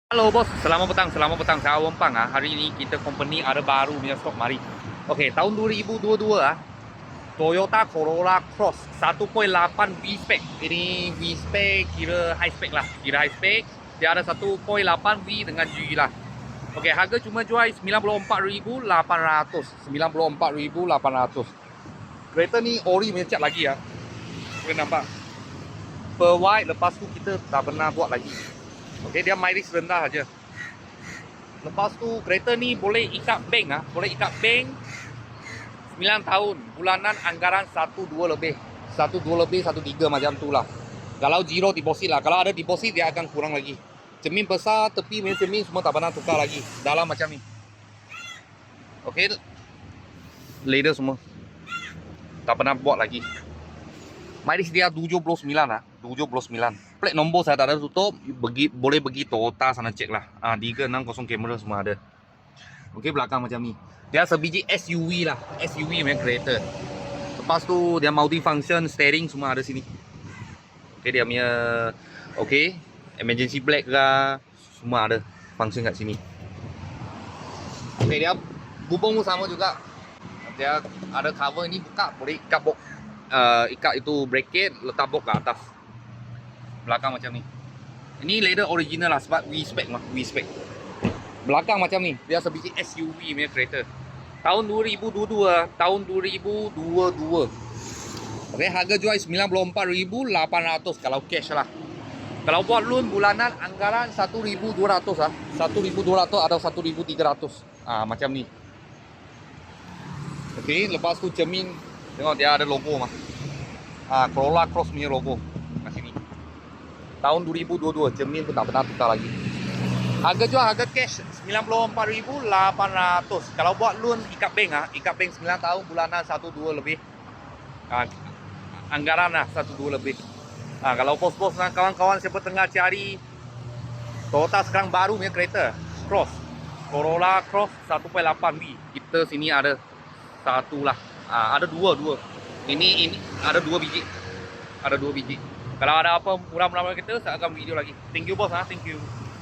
Halo bos, selamat petang, saya Awang Pang ah. Hari ini kita company ada baru punya stok mari. Okey, tahun 2022 ah, Toyota Corolla Cross 1.8 V-Spec. Ini V-Spec kira high spec lah, kira high spec. Dia ada 1.8 V dengan G lah. Okey, harga cuma jual 94,800. 94,800. Kereta ni ori punya cat lagi ah. Boleh nampak. Per white, lepas tu kita tak pernah buat lagi. Okey, dia mileage rendah aja. Lepas tu kereta ni boleh ikat bank ah, boleh ikat bank 9 tahun. Bulanan anggaran 1.2 lebih. 1.2 lebih, 1.3 macam tu lah. Kalau zero deposit lah. Kalau ada deposit dia akan kurang lagi. Cermin besar, tepi punya cermin semua tak pernah tukar lagi. Dalam macam ni. Okey. Leather semua tak pernah buat lagi. Mileage dia 79 lah, 79. Plate nombor saya tak ada tutup, boleh pergi Toyota sana cek lah. 360 kamera semua ada. Okey, belakang macam ni. Dia sebiji SUV lah, SUV punya kereta. Lepas tu dia multi function, steering semua ada sini. Okey, dia punya emergency brake lah, semua ada function kat sini. Okey, dia bubung pun sama juga. Dia ada cover ini buka, boleh ikat box. Ikat itu bracket, letak box ke atas. Belakang macam ni. Ini leather original lah sebab V-Spec mah, V-Spec. Belakang macam ni, dia sebiji SUV punya kereta. Tahun 2022, tahun 2022. Okey, harga jual 94,800 kalau cash lah. Kalau buat loan bulanan anggaran 1,200 lah. 1,200 atau 1,300. Macam ni. Okey, lepas tu cermin tengok dia ada logo mah. Corolla Cross punya logo kat sini. Tahun 2022, cermin pun tak pernah tukar lagi. Harga jual, harga cash 94,800. Kalau buat loan ikat bank ikat bank 9 tahun bulanan 1.2 lebih. Anggaran lah 1.2 lebih. Kalau bos-bos dan kawan-kawan siapa tengah cari Toyota sekarang baru punya kereta, Cross, Corolla Cross 1.8 V. Kita sini ada satu lah. Ada dua. Ini ada 2 biji. Ada 2 biji. Kalau ada apa murah-murah kita, saya akan video lagi. Thank you bos, thank you.